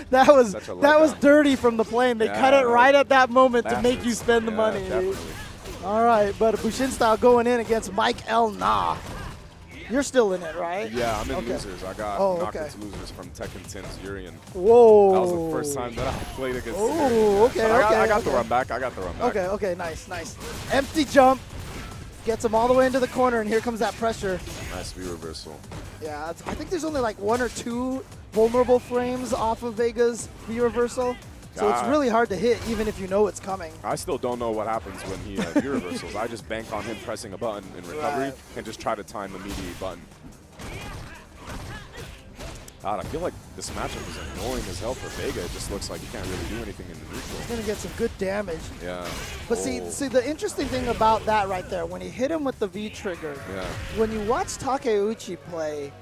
that was dirty from the plane. They cut it right at that moment to make you spend the money. Definitely. All right, but BushinStyle going in against Mike El Na. You're still in it, right? Yeah, I'm in losers. I got knocked into losers from Tekken 10's Urian. Whoa. That was the first time that I played against Oh, okay, I got the run back. Okay, nice. Empty jump. Gets him all the way into the corner, and here comes that pressure. Nice V reversal. Yeah, I think there's only like 1 or 2 vulnerable frames off of Vega's V reversal. So it's really hard to hit, even if you know it's coming. I still don't know what happens when he V reversals. I just bank on him pressing a button in recovery and just try to time the meaty button. God, I feel like this matchup is annoying as hell for Vega. It just looks like he can't really do anything in the neutral. He's going to get some good damage. Yeah. But see, the interesting thing about that right there, when he hit him with the V trigger, when you watch Takeuchi play,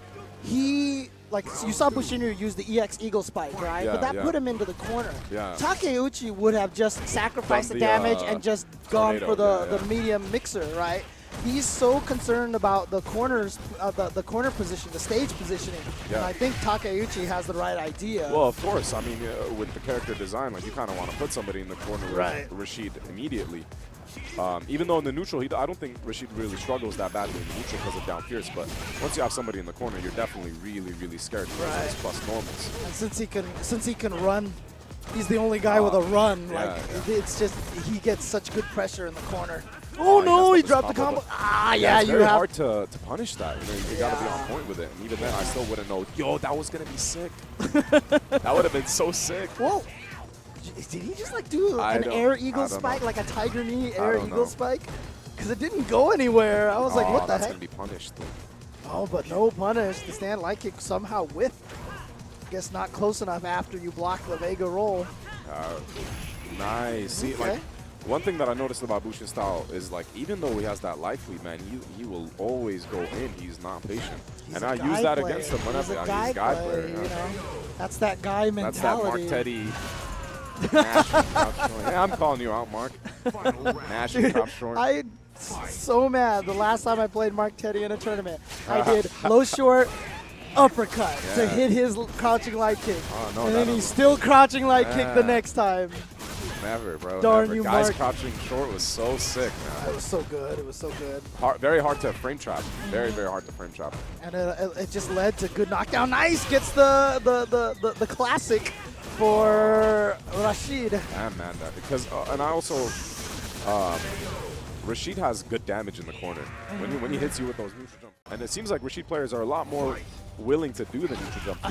he, like, you saw Bushinryu use the EX Eagle Spike, right? But that put him into the corner. Takeuchi would have just sacrificed the damage and just gone for the medium mixer, right? He's so concerned about the corners, the corner position, the stage positioning. And I think Takeuchi has the right idea. Well, of course. I mean, with the character design, like, you kind of want to put somebody in the corner with Rashid immediately. Even though in the neutral, I don't think Rashid really struggles that badly in the neutral because of down fierce. But once you have somebody in the corner, you're definitely really, really scared because it's plus normals. And since he can run, he's the only guy with a run. It's just he gets such good pressure in the corner. Oh no, he dropped the combo. It's very hard to punish that. You got to be on point with it. And even then, I still wouldn't know. Yo, that was gonna be sick. That would have been so sick. Whoa. Did he just like do an air eagle spike, like a tiger knee air eagle spike? Because it didn't go anywhere. I was like, what the heck? That's going to be punished. Oh, but no punish. The stand light kick somehow whiffed. Guess not close enough after you block the Vega roll. Nice. See, like, one thing that I noticed about BushinStyle is, like, even though he has that life lead, man, he will always go in. He's not patient. And I use that against him whenever he's a guy player. You know? That's that guy mentality. That's that Mark Teddy. Yeah, I'm calling you out, Mark. Nash and top short. I'm so mad. The last time I played Mark Teddy in a tournament, I did low short, uppercut to hit his crouching light kick. And then he's still crouching light kick the next time. Never, bro. Darn never. You, Guys Mark. Crouching short was so sick, man. It was so good. It was so good. Very hard to frame trap. Very, very hard to frame trap. And it just led to good knockdown. Nice. Gets the classic for Rashid. Yeah, man, because and I also Rashid has good damage in the corner when he hits you with those neutral jumps. And it seems like Rashid players are a lot more willing to do the neutral jump.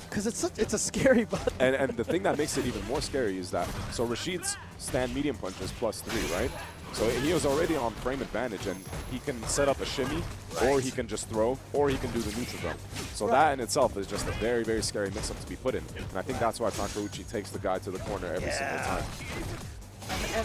Because it's a scary button. And the thing that makes it even more scary is that so Rashid's stand medium punch is +3, right? So he was already on frame advantage, and he can set up a shimmy, or he can just throw, or he can do the neutral jump. So that in itself is just a very, very scary mix-up to be put in. And I think that's why Takeuchi takes the guy to the corner every single time.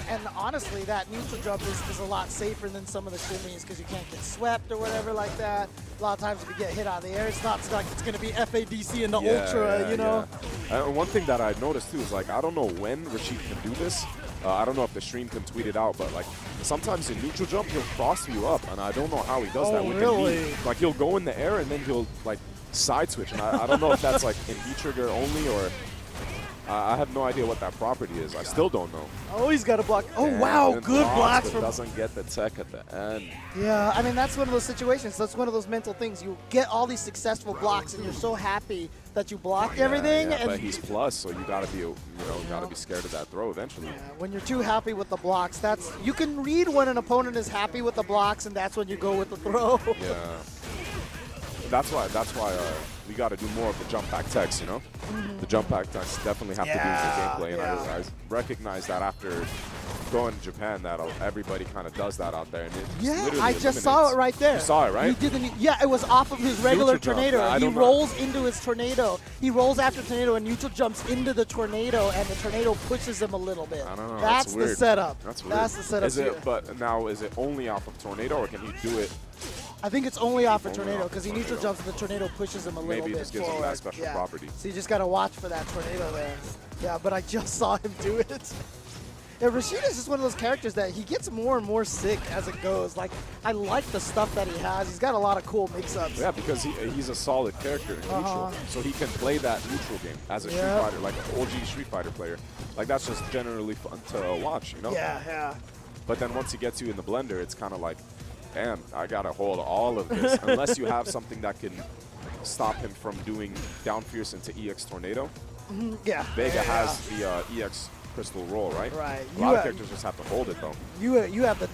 And honestly, that neutral jump is a lot safer than some of the shimmies because you can't get swept or whatever like that. A lot of times if you get hit out of the air, it's not like it's going to be FADC in the Ultra, you know? And one thing that I noticed too is, like, I don't know when Rashid can do this. I don't know if the stream can tweet it out, but, like, sometimes in neutral jump, he'll cross you up, and I don't know how he does that with the knee. Like, he'll go in the air, and then he'll, like, side switch, and I don't know if that's, like, in V-trigger only, or I have no idea what that property is. I still don't know. Oh, he's got a block. Oh, wow, good blocks. But doesn't get the tech at the end. Yeah, I mean, that's one of those situations. That's one of those mental things. You get all these successful blocks, and you're so happy that you blocked everything. Yeah, but he's plus, so you gotta be, gotta be scared of that throw eventually. Yeah, when you're too happy with the blocks, you can read when an opponent is happy with the blocks, and that's when you go with the throw. Yeah. That's why we got to do more of the jump back techs, you know? The jump back techs definitely have to be in the gameplay, and I recognize that after going to Japan that everybody kind of does that out there. And I just saw it right there. You saw it, right? He did it was off of his regular tornado. Yeah, he rolls into his tornado. He rolls after tornado and neutral jumps into the tornado, and the tornado pushes him a little bit. I don't know. That's the setup. That's weird. That's the setup. But now, is it only off of tornado, or can he do it? I think it's only off of tornado because he neutral jumps and the tornado pushes him a little bit. Maybe it just gives him that special property. So you just got to watch for that tornado there. Yeah, but I just saw him do it. Yeah, Rashid is just one of those characters that he gets more and more sick as it goes. Like, I like the stuff that he has. He's got a lot of cool mix-ups. Yeah, because he's a solid character in neutral. So he can play that neutral game as a Street Fighter, like an OG Street Fighter player. Like, that's just generally fun to watch, you know? Yeah, yeah. But then once he gets you in the blender, it's kind of like, damn, I got to hold all of this. Unless you have something that can stop him from doing down fierce into EX Tornado. Yeah. Vega has the EX Crystal Roll, right? Right. A lot of characters just have to hold it, though. You have the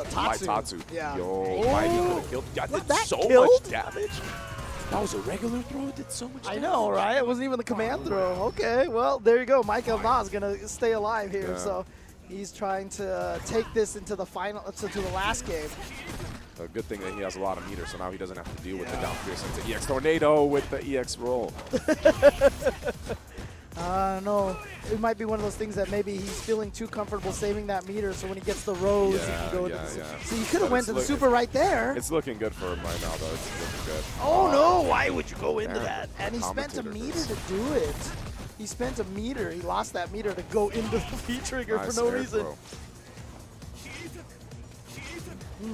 Tatsu. My Tatsu. Yeah. Yo, Mighty could have killed. That did that so killed? much damage. That was a regular throw. It did so much damage. I know, right? It wasn't even the command throw. Okay, well, there you go. Michael Na is going to stay alive here. Yeah. So he's trying to take this into the final, to the last game. A good thing that he has a lot of meters, so now he doesn't have to deal with the down fierce into EX Tornado with the EX roll. I don't know. It might be one of those things that maybe he's feeling too comfortable saving that meter, so when he gets the rose, he can go into the So you could have went to the super right there. It's looking good for him right now, though. It's looking good. Oh, no. Why would you go into Damn, that? And he spent a meter to do it. He spent a meter. He lost that meter to go into the V-trigger for no reason.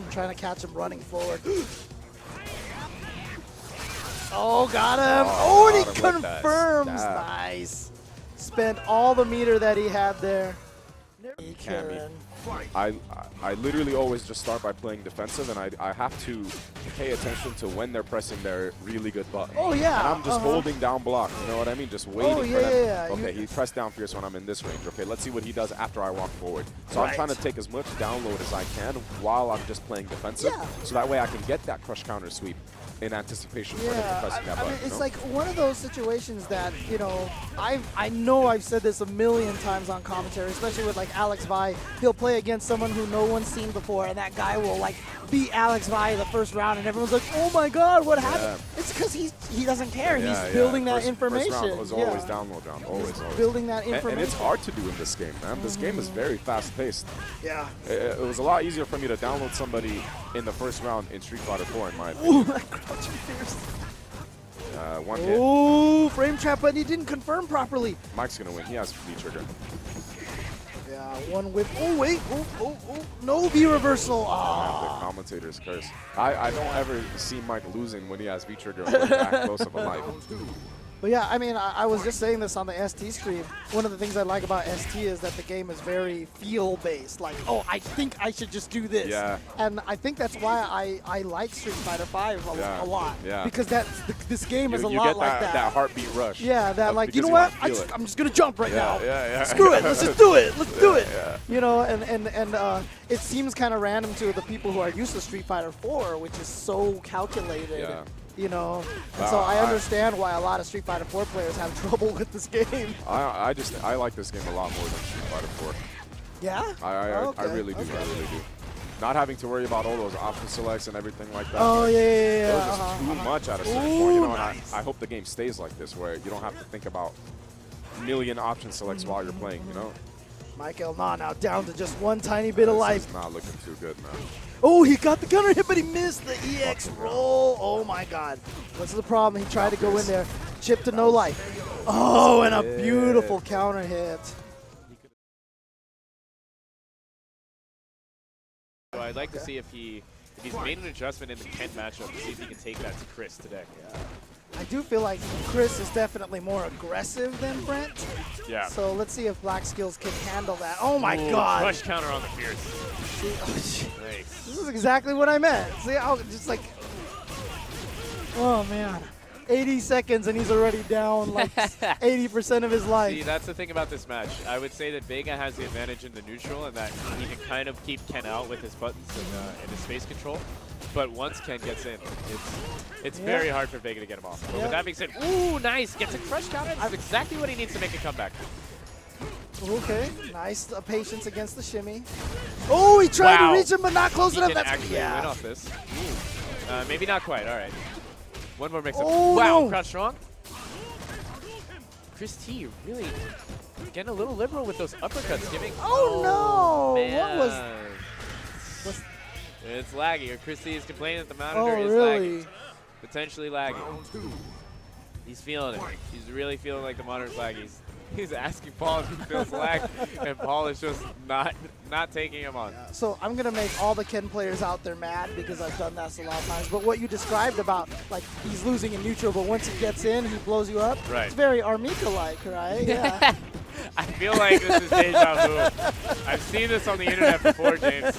Trying to catch him running forward. Oh, got him. Oh, and he confirms. Nice. Spent all the meter that he had there. I literally always just start by playing defensive, and I have to pay attention to when they're pressing their really good button. Oh, yeah. And I'm just holding down block, you know what I mean? Just waiting for them. Yeah. Okay, he pressed down fierce when I'm in this range. Okay, let's see what he does after I walk forward. So I'm trying to take as much download as I can while I'm just playing defensive, so that way I can get that crush counter sweep in anticipation for him pressing that button. I mean, it's like one of those situations that, you know, I know I've said this a million times on commentary, especially with like Alex Vi. He'll play against someone who no one's seen before, and that guy will like beat Alex Vi the first round, and everyone's like, oh my god, what happened? It's because he doesn't care. He's building that information. First round was always download round, always. Building that information. And it's hard to do in this game, man. This game is very fast-paced. Yeah. It was a lot easier for me to download somebody in the first round in Street Fighter 4, in my opinion. Ooh, that crouching fierce. One hit. Ooh, frame trap, but he didn't confirm properly. Mike's going to win. He has V-trigger. Yeah, one whip. Oh, wait. Oh. No V-reversal. The commentator's curse. I don't ever see Mike losing when he has V-trigger and that close of a life. But yeah, I mean, I was just saying this on the ST screen. One of the things I like about ST is that the game is very feel-based. Like, oh, I think I should just do this. Yeah. And I think that's why I like Street Fighter 5 a lot. Yeah. Because this game is a lot like that. That heartbeat rush. Yeah, that like, you know what? I'm just going to jump right now. Yeah. Screw it. Let's just do it. Let's do it. Yeah. You know, and it seems kind of random to the people who are used to Street Fighter 4, which is so calculated. Yeah. You know, and so I understand why a lot of Street Fighter 4 players have trouble with this game. I like this game a lot more than Street Fighter 4. Yeah? I really do. I really do. Not having to worry about all those option selects and everything like that. Oh, yeah. It was just too much at a certain point. You know, and I hope the game stays like this, where you don't have to think about a million option selects while you're playing, you know? Michael Na now down to just one tiny bit of life. This is not looking too good, man. Oh, he got the counter hit, but he missed the EX roll. Oh, my God. What's the problem? He tried to go in there. Chip to no life. Oh, and a beautiful counter hit. So I'd like to see if he's made an adjustment in the Kent matchup to see if he can take that to Chris today. Yeah. I do feel like Chris is definitely more aggressive than Brent. Yeah. So let's see if Blaqskillz can handle that. Oh my God! Crush counter on the Fierce. See, Nice. This is exactly what I meant. See, I'll just like, oh man, 80 seconds and he's already down like 80% of his life. See, that's the thing about this match. I would say that Vega has the advantage in the neutral and that he can kind of keep Ken out with his buttons and his space control. But once Ken gets in, it's very hard for Vega to get him off. But with that being said, ooh, nice. Gets a crush counter. That's exactly what he needs to make a comeback. Okay, nice patience against the shimmy. Oh, he tried to reach him, but not close enough. That's actually win off this. Maybe not quite. All right. One more mix-up. Oh, wow, no. crouch strong. Chris T really getting a little liberal with those uppercuts, giving. Oh no! Man. What was? It's laggy. Or Chris T is complaining that the monitor Oh, is really? lagging. Potentially lagging. He's feeling it. He's really feeling like the monitor's laggy. He's asking Paul if he feels lag, and Paul is just not taking him on. So I'm going to make all the Ken players out there mad because I've done that a lot of times. But what you described about, like, he's losing in neutral, but once he gets in, he blows you up. Right. It's very Armika-like, right? Yeah. I feel like this is deja vu. I've seen this on the internet before, James.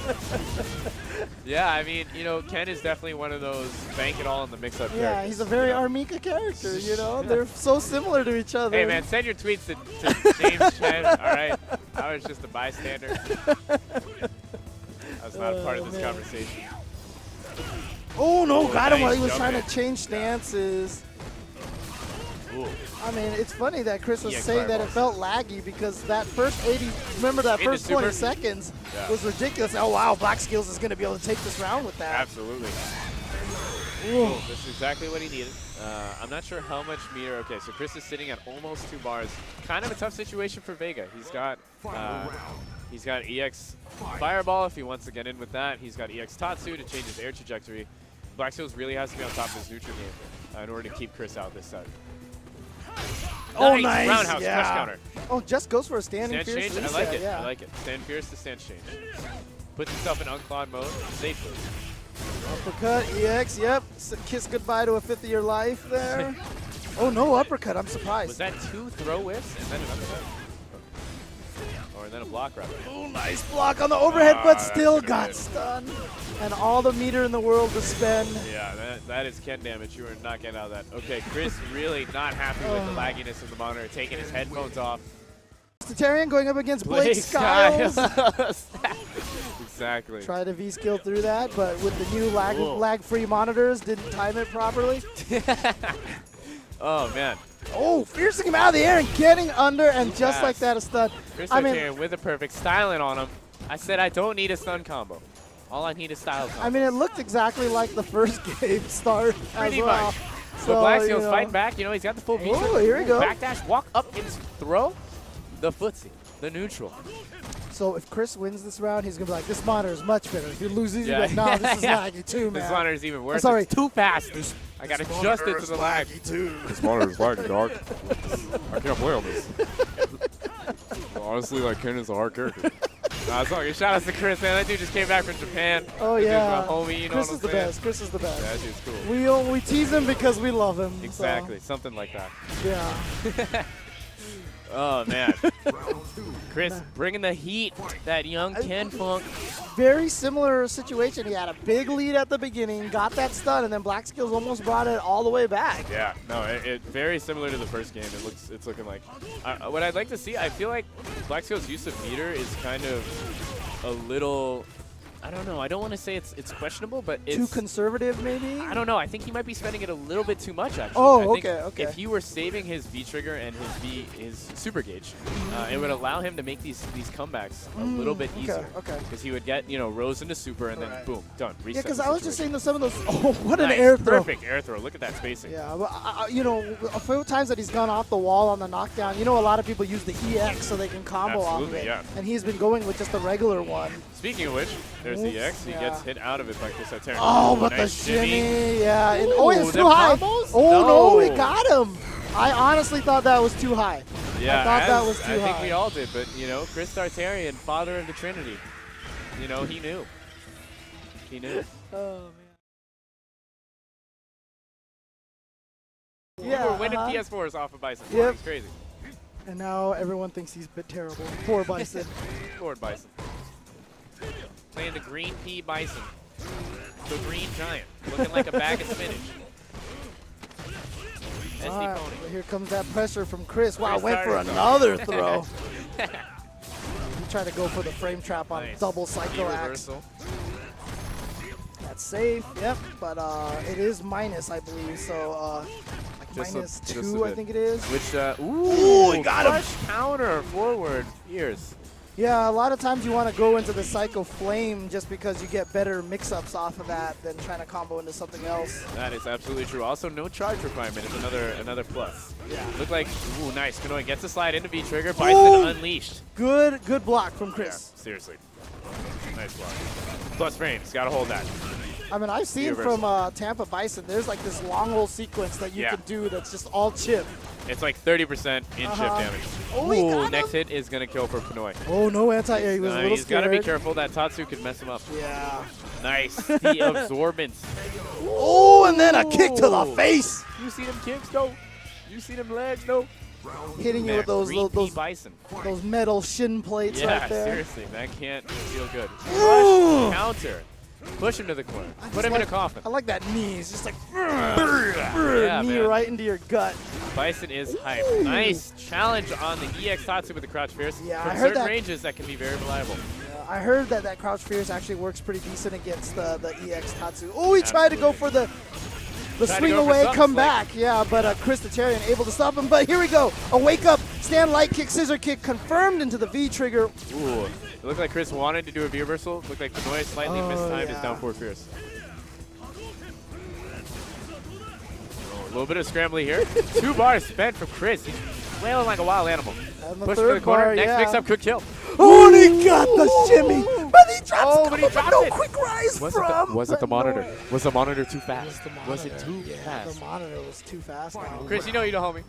Yeah, I mean, you know, Ken is definitely one of those bank it all in the mix-up characters. Yeah, he's a very Armika character, you know? They're so similar to each other. Hey, man, send your tweets to James Chen, all right? I was just a bystander. I was not a part of this conversation. Oh, no, got him while he was Nice trying jump to change stances. Ooh. I mean, it's funny that Chris was EX saying that it fireballs. felt laggy because that first 80, remember that In the first 20 super? seconds Yeah. was ridiculous. Oh, wow, Blaqskillz is going to be able to take this round with that. Absolutely. Ooh. Cool. This is exactly what he needed. I'm not sure how much meter. Okay, so Chris is sitting at almost 2 bars. Kind of a tough situation for Vega. He's got EX Fireball if he wants to get in with that. He's got EX Tatsu to change his air trajectory. Blaqskillz really has to be on top of his neutral game in order to keep Chris out this set. Oh, nice. Roundhouse, Yeah. crush counter. Oh, just goes for a standing Stance fierce change? I reset, like it. yeah. I like it. Stand fierce to stance change. Puts himself in unclawed mode safely. Uppercut, EX, yep. Kiss goodbye to a 5th of your life there. Oh, no uppercut. I'm surprised. Was that 2 throw whiffs and then an uppercut? Or then a block, rather. Oh, nice block on the overhead, but that's still gonna got hit. stunned. And all the meter in the world to spend. Yeah, that is Ken damage. You are not getting out of that. Okay, Chris really not happy with the lagginess of the monitor, taking his headphones off. Tatarian going up against Blaqskillz. Exactly. Tried to V-skill through that, but with the new lag-free monitors, didn't time it properly. Oh, man. Oh, fiercing him out of the air and getting under, and just like that, a stun. Chris I mean, Tatarian with a perfect styling on him. I said I don't need a stun combo. All I need is style combo. I mean, it looked exactly like the first game start Pretty as well. much. So, So Blaqskillz you know. fighting back. You know, he's got the full V. Oh, here we go. Backdash, walk up, and throw the footsie, the neutral. So if Chris wins this round, he's going to be like, this monitor is much better. If he loses, Yeah. you're like, no, this is laggy too, man. This monitor is even worse. sorry. It's too fast. I got adjusted to the lag. This monitor is laggy, dog. I can't play on this. Well, honestly, like, Ken is a hard character. Nah, it's all good. Shout out to Chris, man. That dude just came back from Japan. Oh, That dude's yeah. my homie, you know Chris what I'm is the saying? best. Chris is the best. Yeah, that dude's cool. We tease him because we love him. so, Exactly. Something like that. yeah. Oh, man. Chris bringing the heat. That young Ken Funk. Very similar situation. He had a big lead at the beginning, got that stun, and then Blaqskillz almost brought it all the way back. Yeah, no, it very similar to the first game. It's looking like. What I'd like to see, I feel like Blaqskillz' use of meter is kind of a little. I don't know. I don't want to say it's questionable, but it's Too conservative, maybe? I don't know. I think he might be spending it a little bit too much, actually. Oh, I think okay. If he were saving his V trigger and his super gauge, it would allow him to make these comebacks a little bit easier. Okay. Because he would get Rose into super and then boom, done. Reset Yeah, because the I was just situation. saying that some of those. Oh, what an Nice, air throw! Perfect air throw. Look at that spacing. Yeah, but a few times that he's gone off the wall on the knockdown, a lot of people use the EX so they can combo off of Absolutely, it. yeah. And he's been going with just the regular one. Speaking of which, there's Oops, the EX. He yeah. gets hit out of it by Chris Tatarian. Oh, but nice the shimmy, yeah. And, Ooh, it's them too high. combos? Oh, no, he No. got him. I honestly thought that was too high. Yeah, I thought that was too I think high. we all did, but Chris Tatarian, father of the Trinity, he knew. He knew. Oh, man. We were winning PS4s off of Bison. Yep. It's crazy. And now everyone thinks he's a bit terrible. Poor Bison. Lord Bison. Playing the green pea Bison. The green giant. Looking like a bag of spinach. SD All right, Pony. well, here comes that pressure from Chris. Wow, Chris went for started. another throw. He tried to go for the frame trap on Nice. double psycho axe. reversal. That's safe, yep, but it is minus, I believe, so like Just minus just a 2, I bit. think it is. Which, ooh, he got him. flush counter forward. Fierce. Yeah, a lot of times you want to go into the Psycho Flame just because you get better mix-ups off of that than trying to combo into something else. That is absolutely true. Also, no charge requirement is another plus. Yeah. Look like, ooh, nice. Pnoy gets a slide into V-trigger. Bison Ooh. unleashed. Good block from Yeah, Chris. seriously. Nice block. Plus frames. Got to hold that. I mean, I've seen from Tampa Bison, there's like this long hole sequence that you can do that's just all chip. It's like 30% in chip damage. Oh, Ooh, next hit is going to kill for Pnoy. Oh, no anti-air. He was a little He's got scared. to be careful. That Tatsu could mess him up. Yeah. Nice. The absorbance. Oh, and then a kick to the face. You see them kicks, though? You see them legs, though? Hitting you with those Bison. Those metal shin plates right there. Yeah, seriously. That can't feel good. Rush, counter. Push him to the corner. Put him in a coffin. I like that knee. It's just like knee man. right into your gut. Bison is hype. Nice challenge on the EX Tatsu with the crouch fierce. Yeah, From I heard certain that. ranges, that can be very reliable. I heard that crouch fierce actually works pretty decent against the EX Tatsu. Oh, he tried to go for the swing away, come back. Yeah, but Chris Tatarian able to stop him. But here we go. A wake up, stand light kick, scissor kick confirmed into the V trigger. Ooh. It looked like Chris wanted to do a V reversal. Looked like Pnoy slightly mistimed his down four fierce. A little bit of scrambling here. 2 bars spent from Chris. He's wailing like a wild animal. Push to the corner. Bar, Next mix up could kill. Oh, and he got the shimmy. But he drops but he dropped no it. quick rise Was it the monitor? Was the monitor too fast? Was it too fast? The monitor was too fast. Chris, you know you don't help me.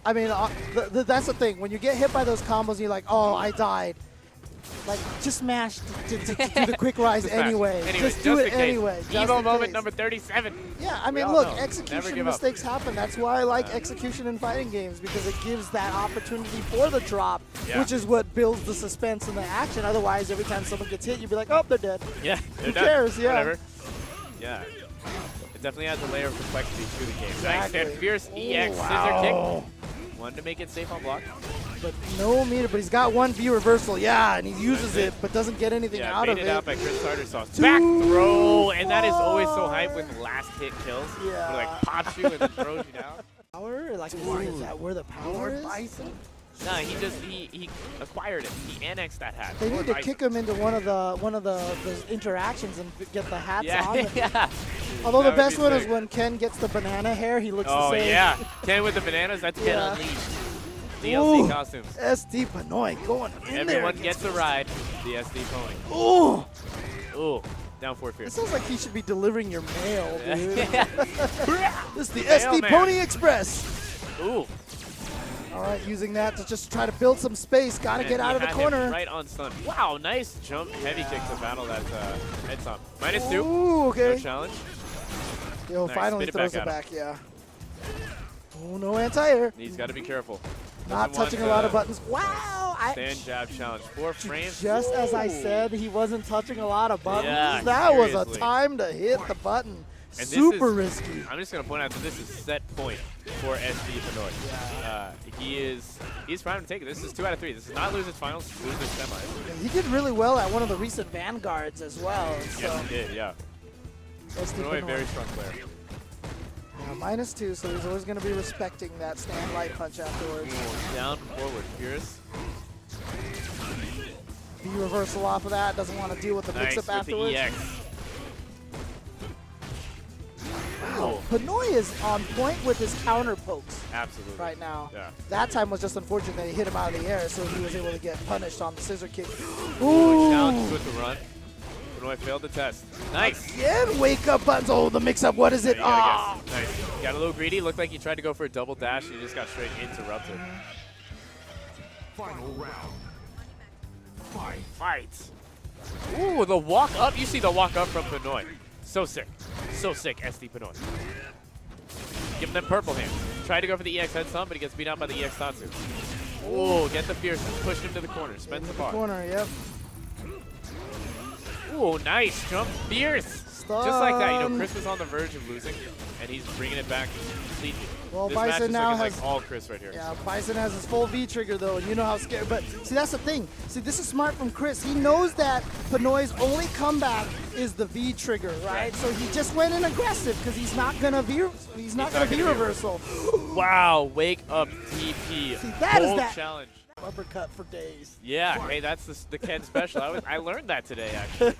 I mean, that's the thing. When you get hit by those combos, you're like, oh, I died. Like, just smash to do the quick rise anyway. Just do it anyway. Evo moment number 37. Yeah, I mean, look, execution mistakes happen. That's why I like execution in fighting games, because it gives that opportunity for the drop, which is what builds the suspense and the action. Otherwise, every time someone gets hit, you'd be like, oh, they're dead. Yeah, Who cares? Yeah. Whatever. Yeah. It definitely adds a layer of complexity to the game. Nice and fierce EX scissor kick. Wanted to make it safe on block. But no meter, but he's got one V reversal, and he uses it, but doesn't get anything out of it. Out by Chris Tartar Sauce. Back throw, and that is always so hype when last hit kills. Yeah. Where, like, pops you and then throws you down. Power? Like, is that where the power is? Bison? Nah, he acquired it. He annexed that hat. They need to kick him into one of the interactions and get the hats on. Yeah. Although the best one is when Ken gets the banana hair. He looks the same. Oh yeah, Ken with the bananas. That's Ken Unleashed. DLC costumes. SD Pnoy going in there. Everyone gets a ride. The SD pony. Ooh. Down four fierce. It sounds like he should be delivering your mail, dude. This is the Mail SD man. Pony Express. Ooh. All right, using that to just try to build some space. Got to get out of the corner. Right on stun. Wow, nice jump heavy kick to battle that head top. -2. Ooh, okay. No challenge. Yo, Nice. finally Spit it throws back it at back, yeah. Oh, no anti-air. He's got to be careful. Not touching a lot of buttons. Wow. Stand jab challenge. 4 frames. Just as I said, he wasn't touching a lot of buttons. Yeah, that was a seriously. time to hit the button. And Super risky. I'm just going to point out that this is set point for SD Pnoy. He's trying to take it. This is 2 out of 3. This is not lose its finals, lose its semis. He did really well at one of the recent Vanguards as well. So Yes, he did, yeah. Pnoy, very strong player. -2, so he's always going to be respecting that stand light punch afterwards. Down, forward, fierce. V reversal off of that. Doesn't want to deal with the mix-up afterwards. The EX. Wow, Pnoy is on point with his counter pokes. Absolutely. Right now. Yeah. That time was just unfortunate that he hit him out of the air, so he was able to get punished on the scissor kick. Ooh, challenge with the run. Pnoy failed the test. Nice. Again, wake up buttons. Oh, the mix-up. What is it? Nice. Got a little greedy. Looked like he tried to go for a double dash. He just got straight interrupted. Final round. Fight. Ooh, the walk up. You see the walk up from Pnoy. So sick. So sick, SD Pnoy. Give him them purple hands. Tried to go for the EX head stomp, but he gets beat out by the EX Tatsu. Ooh, get the fierce. Push him to the corner. Spends the bar. Corner, yep. Ooh, nice jump. Fierce. Just like that. You know, Chris was on the verge of losing, and he's bringing it back. See, well, this Bison match is now looking has like all Chris right here. Yeah, Bison has his full V trigger though, and you know how scared. But see, that's the thing. See, this is smart from Chris. He knows that Pnoy's only comeback is the V trigger, right? So he just went in aggressive because he's not gonna V. He's not gonna V reversal. Wow, wake up TP. See, that is that challenge. Uppercut for days. Yeah, hey, that's the Ken special. I learned that today, actually.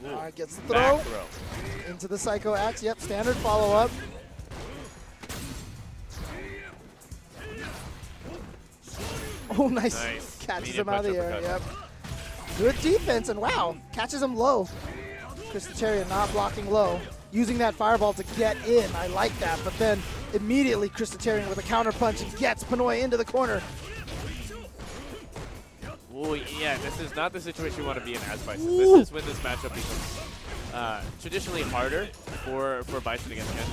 All right, gets the Back throw. throw. Into the Psycho Axe. Yep, standard follow-up. Oh, nice. Catches him out of the air. Yep. Good defense, and wow, catches him low. Tatarian not blocking low, using that fireball to get in. I like that, but then immediately Tatarian with a counter punch and gets Pnoy into the corner. Oh, yeah, this is not the situation you want to be in as Bison. This is when this matchup becomes traditionally harder for Bison against Ken.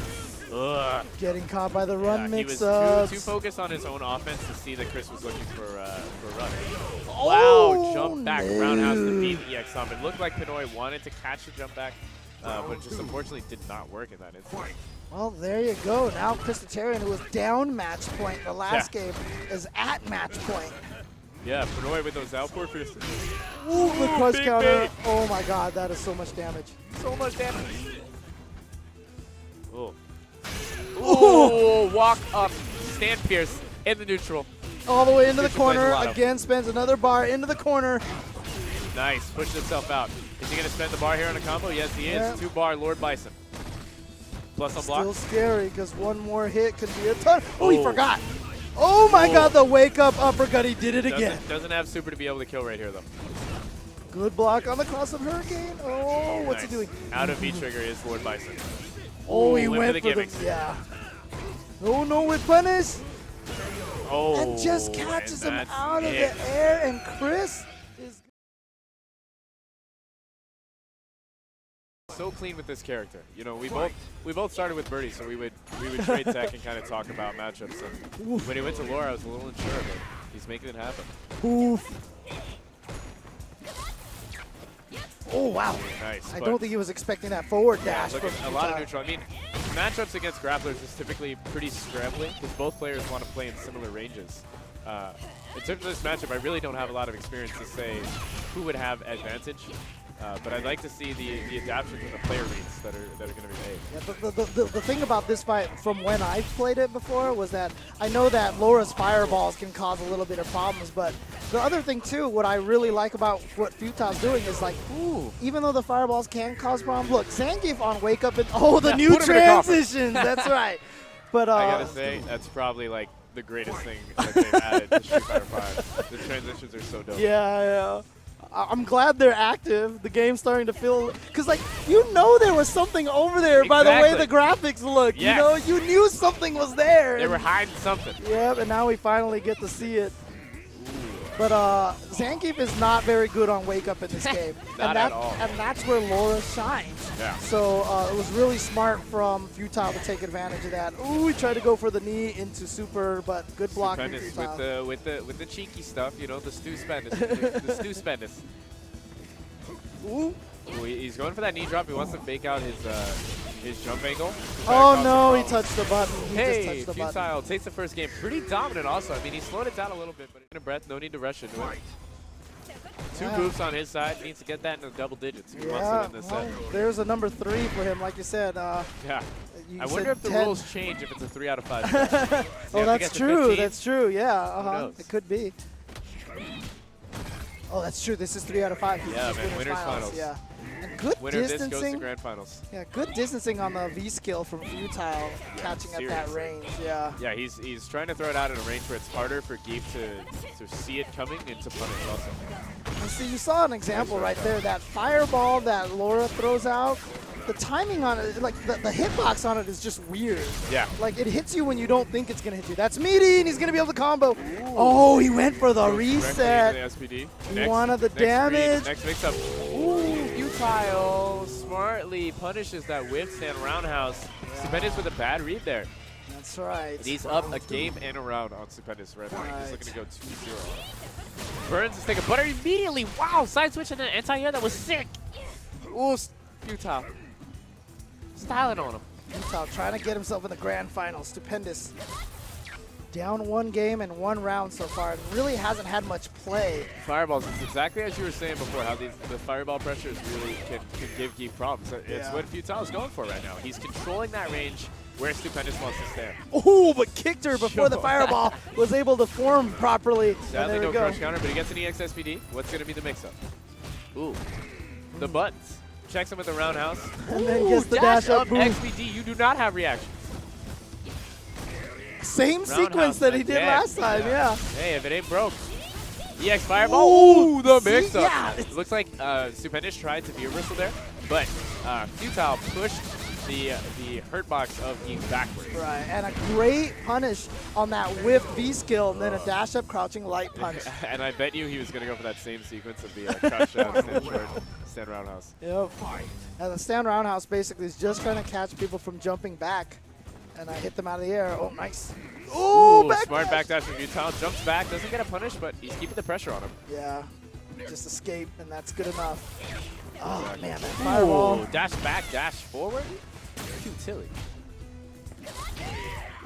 Ugh. Getting caught by the run mix-ups. He was too focused on his own offense to see that Chris was looking for a run. Oh, wow, jump back roundhouse to beat the EX Tom. It looked like Pnoy wanted to catch the jump back, but just unfortunately did not work in that instant. Well, there you go. Now Tatarian, who was down match point the last game, is at match point. Yeah, Pnoy with those outpour fists. Ooh, the crush counter. Oh my god, that is so much damage. So much damage. Oh. Ooh, walk up, stand pierce in the neutral. All the way into the corner. Again, spends another bar into the corner. Nice, pushed himself out. Is he going to spend the bar here on a combo? Yes, he is. Yeah. 2-bar Lord Bison. Plus on block. Still scary because one more hit could be a ton. Oh, he forgot. Oh my god, the wake up uppercut. He did it again. Doesn't have super to be able to kill right here, though. Good block on the cross of Hurricane. Oh, what's he doing? Out of V-trigger is Lord Bison. Oh, he went for the for gimmicks. yeah. Oh no, with punish. Oh, and just catches him out of the air, and Chris is so clean with this character. You know, we both started with Birdie, so we would trade tech and kind of talk about matchups. And when he went to Laura, I was a little unsure, but he's making it happen. Oof. Oh wow! Nice. I don't think he was expecting that forward dash. Look at a lot of neutral. I mean, matchups against grapplers is typically pretty scrambling because both players want to play in similar ranges. In terms of this matchup, I really don't have a lot of experience to say who would have advantage. But I'd like to see the adaptations and the player reads that are going to be made. Yeah, the thing about this fight, from when I've played it before, was that I know that Laura's fireballs can cause a little bit of problems, but the other thing too, what I really like about what Futile's doing is like, ooh, even though the fireballs can cause problems, look, Zangief on wake up and the new transitions. That's right. But I gotta say, that's probably like the greatest thing that they've added to Street Fighter 5. The transitions are so dope. Yeah. I'm glad they're active. The game's starting to feel, because like, you know there was something over there by the way the graphics look. Yes. You know, you knew something was there. They were hiding something. Yeah, and now we finally get to see it. But Zangief is not very good on wake up in this game. Not at all. And that's where Laura shines. Yeah. So it was really smart from Futile to take advantage of that. Ooh, he tried to go for the knee into super, but good block from Futile. with the cheeky stuff, you know, the Stupendous. the Stupendous. Ooh. Ooh, he's going for that knee drop. He wants to fake out his jump angle. Oh no, he touched the button. He just touched the button. Futile takes the first game. Pretty dominant also. I mean, he slowed it down a little bit, but in a breath, no need to rush into it. Two boosts on his side. Needs to get that into double digits. He wants to win this set. There's a number 3 for him, like you said. Yeah. I wonder if the rules change if it's a 3 out of 5. Oh, that's true. That's true. Yeah. It could be. Oh, that's true. This is 3 out of 5. Yeah, man. Winners finals. Yeah. And good Winner distancing. of this goes to grand finals. Yeah, good distancing on the V skill from Futile, catching at that range. Yeah. Yeah, he's trying to throw it out in a range where it's harder for Geef to see it coming and to punish also. And see, you saw an example right there. That fireball that Laura throws out, the timing on it, like the hitbox on it is just weird. Yeah. Like it hits you when you don't think it's going to hit you. That's meaty, and he's going to be able to combo. Ooh. Oh, he went for the reset. The SPD. He wanted the damage. Next mix up. Ooh, Futile smartly punishes that whiff stand roundhouse. Yeah. Stupendous with a bad read there. That's right. And he's up a game and a round on Stupendous right now. He's looking to go 2-0. Burns is taking butter immediately. Wow, side switch and an anti-air. That was sick. Ooh, Futile. Styling on him. Futile trying to get himself in the grand final. Stupendous. Down 1 game and 1 round so far, and really hasn't had much play. Fireballs, it's exactly as you were saying before, how the fireball pressures really can give Geef problems. It's what Futile is going for right now. He's controlling that range where Stupendous wants to stand. Oh, but kicked her before the fireball was able to form properly. Sadly, no crush counter, but he gets an EX SPD. What's going to be the mix-up? Ooh, the buttons. Checks him with the roundhouse. And then gets the dash up boom. XPD, you do not have reaction. Same sequence that he did last time, yeah. Hey, if it ain't broke, EX Fireball. Ooh, the mix-up. Yeah. It looks like Stupendous tried to be reversal there, but Futile pushed the hurt box of being backwards. Right, and a great punish on that whiff V skill, and then a dash up crouching light punch. And I bet you he was going to go for that same sequence of the crouch down, stand short, stand roundhouse. Yep. And the stand roundhouse basically is just trying to catch people from jumping back. And I hit them out of the air. Oh, nice. Ooh, back smart dash. backdash from Futile. Jumps back, doesn't get a punish, but he's keeping the pressure on him. Yeah, just escape, and that's good enough. Oh, man, that fireball. Ooh, dash back, dash forward. Futile.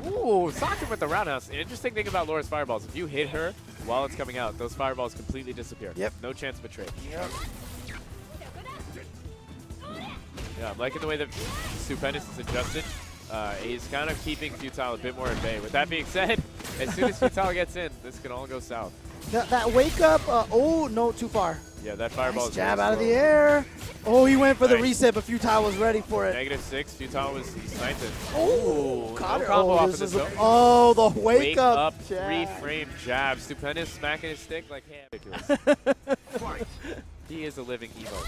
Ooh, socked him with the roundhouse. The interesting thing about Laura's fireballs, if you hit her while it's coming out, those fireballs completely disappear. Yep. No chance of a trade. Yep. Yeah, I'm liking the way that Stupendous is adjusted. He's kind of keeping Futile a bit more at bay. With that being said, as soon as Futile gets in, this can all go south. That wake up, oh, no, too far. Yeah, that fireball Nice is jab really out of slow. the air. Oh, he went for the Nice. reset, but Futile was ready for it. -6, Futile was sniped it. Oh, Ooh, caught no her. combo Oh, off this of the is zone. oh, the wake up up jab. 3-frame jab. Stupendous smacking his stick like, hey, ridiculous. He is a living emote.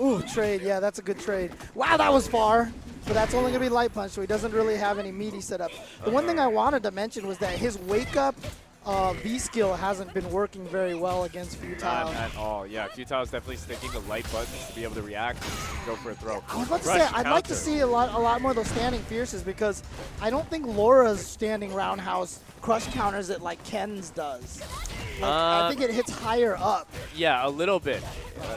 Ooh, trade. Yeah, that's a good trade. Wow, that was far. But that's only going to be light punch, so he doesn't really have any meaty setup. The one thing I wanted to mention was that his wake up V skill hasn't been working very well against Futile. Not at all. Yeah, Futile is definitely sticking to light buttons to be able to react and go for a throw. I was about to Rush say, I'd like to counter. see a lot more of those standing fierces because I don't think Laura's standing roundhouse crush counters it like Ken's does. Like, I think it hits higher up. Yeah, a little bit.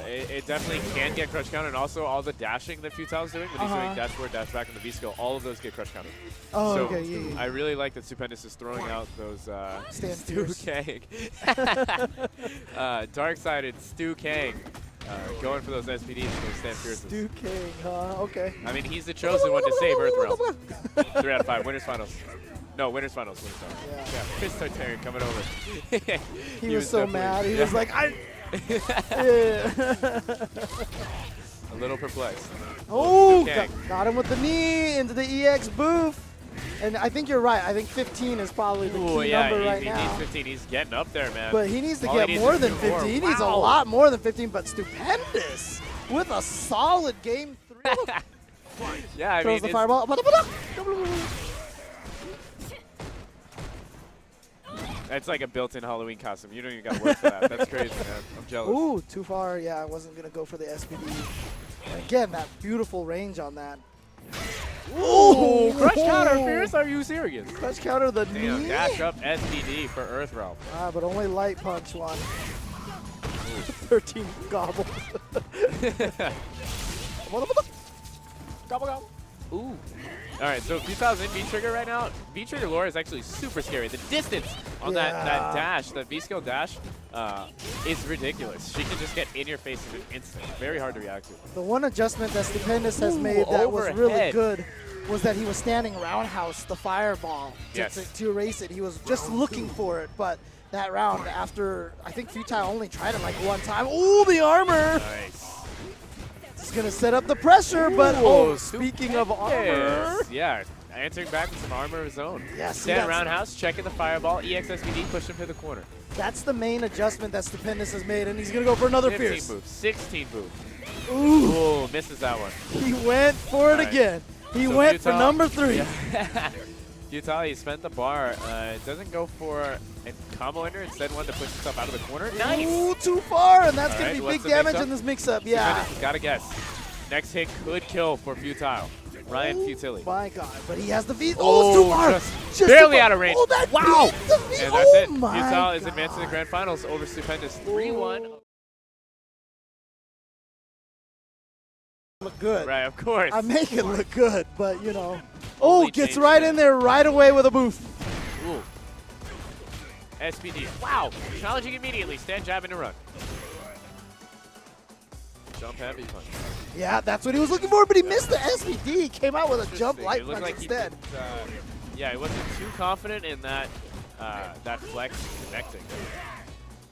It definitely can get crush counter, and also all the dashing that Futile's doing, when he's doing dash forward, dash back, and the V skill, all of those get crush counter. Oh, so okay, yeah. I really like that Stupendous is throwing out those Stand Stu fierce. Kang. Dark-sided Stu Kang going for those SPDs and those stand fierces. Stu King, huh? Okay. I mean, he's the chosen one to save Earth Realm. 3 out of 5. Winners finals. No, winners finals. Winners finals. Yeah. Chris Tatarian coming over. He was so mad. He was like, I. A little perplexed. Oh, Okay. got him with the knee into the EX booth. And I think you're right. I think 15 is probably the Ooh, key yeah, number right he now. needs 15. He's getting up there, man. But he needs to All get needs more is than 2 15. more. He needs a Wow. lot more than 15, but Stupendous with a solid game 3. Yeah, I Throws mean, the it's, fireball. that's like a built-in Halloween costume. You don't even got to work for that. That's crazy, man. I'm jealous. Ooh, too far. Yeah, I wasn't going to go for the SPD. Again, that beautiful range on that. Ooh, crush counter fierce? Are you serious? Crush counter the Damn, knee. dash up SPD for Earth Realm. But only light punch one. 13 gobble. Gobble, gobble. Ooh. All right, so Futile's in V-Trigger right now. V-Trigger Laura is actually super scary. The distance on that dash, that V-skill dash, is ridiculous. She can just get in your face in an instant. Very hard to react to. The one adjustment that Stupendous has Ooh, made that was really overhead. good was that he was standing roundhouse the fireball to erase it. He was just looking for it, but that round after, I think Futile only tried it like one time. Ooh, the armor! Nice. It's going to set up the pressure, but speaking of armor. Yeah, answering back with some armor of his own. Yeah, see, Stand that's- roundhouse, checking the fireball, EXSPD, push him to the corner. That's the main adjustment that Stupendous has made, and he's going to go for another 15 fierce. move, 16 move. Ooh, Ooh, misses that one. he went for it All right. again. He So went for Futile- number 3. Yeah. Futile, he spent the bar. Doesn't go for a combo ender, instead wanted to push himself out of the corner. Nice! Ooh, too far, and that's All going right, to be what's big the damage mix-up? in this mix-up. Yeah. Stupendous has got to guess. Next hit could kill for Futile. Ryan Futile. My God, but he has the V. Oh, it's too far. just barely too far. out of range. Oh, that Wow. beat the V. And oh that's it. my Futile is God. advancing to the grand finals over Stupendous. 3-1. Look good. Right, of course. I make it look good, but you know. Only Oh, gets changed right it. in there right away with a boof. Ooh. SPD. Wow. Challenging immediately. Stand, jab, and a run. Jump heavy punch. Yeah, that's what he was looking for, but he missed the SVD. He came out with a jump Interesting. light It looked punch like instead. He didn't, yeah, he wasn't too confident in that that flex connecting.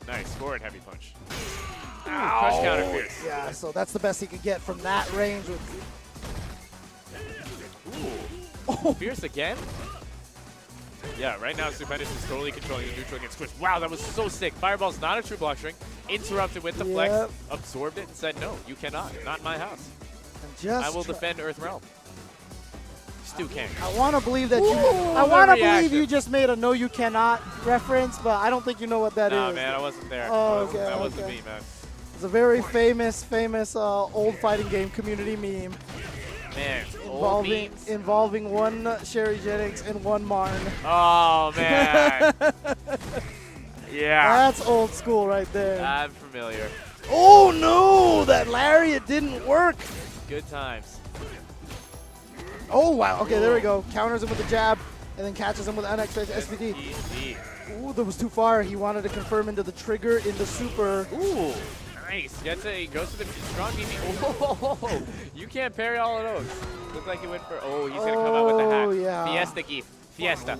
Nice. Forward heavy punch. Ooh, crush counter fierce. Yeah, so that's the best he could get from that range. Ooh. Fierce again? Yeah, right now Stupendous is totally controlling the neutral against Chris. Wow, that was so sick. Fireball's not a true block string. Interrupted with the flex, absorbed it, and said, no, you cannot. Not in my house. I will defend Earth Realm. Stu can't. I want to believe that I want to believe you just made a "no, you cannot" reference, but I don't think you know what that is. Nah, man, I wasn't there. Oh, that wasn't me, man. It's a very famous old fighting game community meme. Man, involving one Sherry Jennings and one Marn. Oh, man. Yeah. That's old school right there. I'm familiar. Oh, no. That lariat didn't work. Good times. Oh, wow. Okay, there we go. Counters him with the jab and then catches him with unexpected SVD. Ooh, that was too far. He wanted to confirm into the trigger into super. Ooh. Nice. He goes to the strong BB. Oh, you can't parry all of those. Looks like he went for. Oh, he's going to come out with the hat. Yeah. Fiesta gift. Fiesta.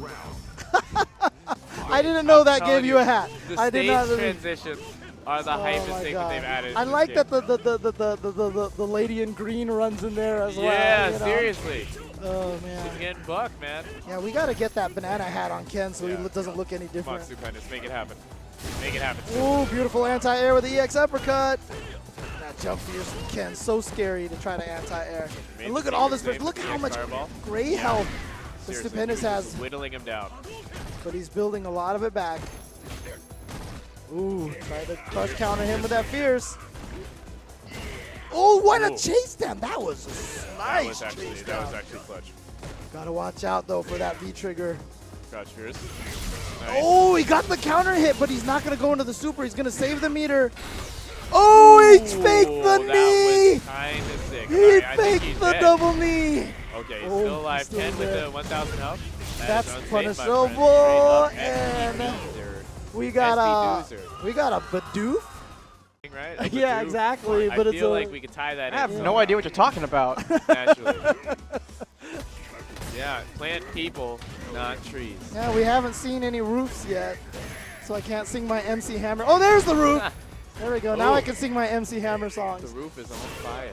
I didn't know that gave you a hat. The I did not. Transitions are the hypest thing that they've added. I like that the lady in green runs in there as well. Yeah, seriously. Oh, man. She's getting bucked, man. Yeah, we got to get that banana hat on Ken so he doesn't look any different. Come on, Stupendous. Make it happen. Make it happen. Ooh, beautiful anti-air with the EX uppercut. That jump fierce from Ken, so scary to try to anti-air. And look at all this, look how much gray health the Stupendous has. Whittling him down. But he's building a lot of it back. Ooh, try to crush counter him with that fierce. Oh, what a chase down. That was a nice chase down. That was actually clutch. Gotta watch out, though, for that V-trigger. Crouch fierce. Nice. Oh, he got the counter hit, but he's not going to go into the super. He's going to save the meter. Oh, he faked the knee. That was kind of sick. He faked the double knee. Okay, he's still alive. 10 with the 1,000 health. That's punishable. And we got a Bidoof. Right? Yeah, exactly. But I feel like we could tie that in. I have no idea what you're talking about. Naturally. Yeah, plant people, not trees. Yeah, we haven't seen any roofs yet, so I can't sing my MC Hammer. Oh, there's the roof. There we go. Now I can sing my MC Hammer songs. The roof is on fire.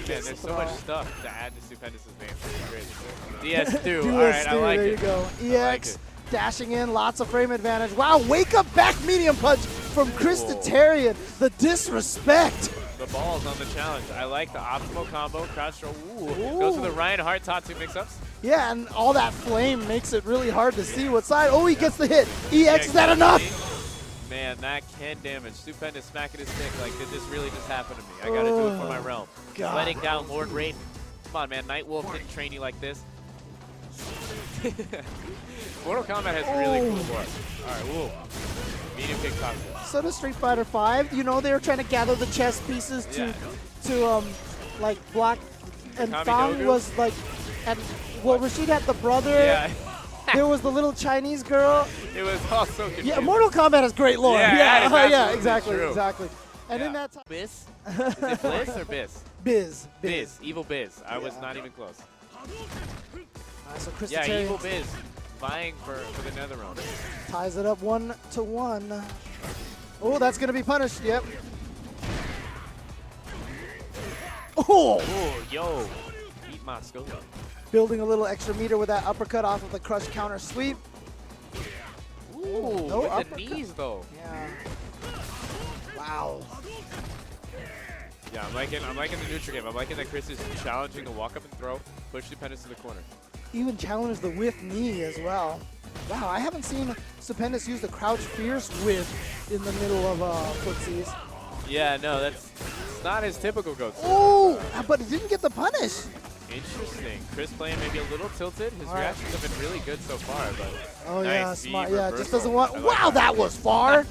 Man, there's so much stuff to add to Stupendous' name. It's crazy. DS Stu. All right, I like it. There you go. EX dashing in, lots of frame advantage. Wow, wake up back medium punch from Chris Tatarian. The disrespect. The ball's on the challenge. I like the optimal combo. Crouch throw. Ooh. Goes to the Ryan Hart Tatsu mix-ups. Yeah, and all that flame makes it really hard to see what side. Oh, he gets the hit. EX, is that enough? Man, that can damage. Stupendous smacking his stick like, did this really just happen to me? I gotta do it for my realm. God. Letting down Lord Raiden. Come on, man. Nightwolf didn't train you like this. Mortal Kombat has really cool boards. Alright, whoa. Medium kick top. So does Street Fighter 5. You know, they were trying to gather the chess pieces to like Black and Fang was like, and well, Rashid had the brother. Yeah. There was the little Chinese girl. It was all so confusing. Yeah, Mortal Kombat has great lore. Yeah, exactly, true. exactly. And in that time, Biz? Is it Bliss or Biz? Biz. Biz. Evil Biz. I was not even close. So Chris Evil Biz vying for the Netherrealm. Ties it up 1-1. Oh, that's going to be punished. Yep. Oh! Oh, yo. Eat my skull. Building a little extra meter with that uppercut off of the crush counter sweep. Ooh, no with uppercut. the knees, though. Yeah. Wow. Yeah, I'm liking the neutral game. I'm liking that Chris is challenging the walk up and throw, push Stupendous to the corner. Even challenged the whiff knee as well. Wow, I haven't seen Stupendous use the crouch fierce whiff in the middle of footsies. Yeah, no, it's not his typical go-to. Oh, but he didn't get the punish. Interesting. Chris playing maybe a little tilted. His reactions have been really good so far, but yeah, smart. Yeah, just doesn't want. Wow, that was far.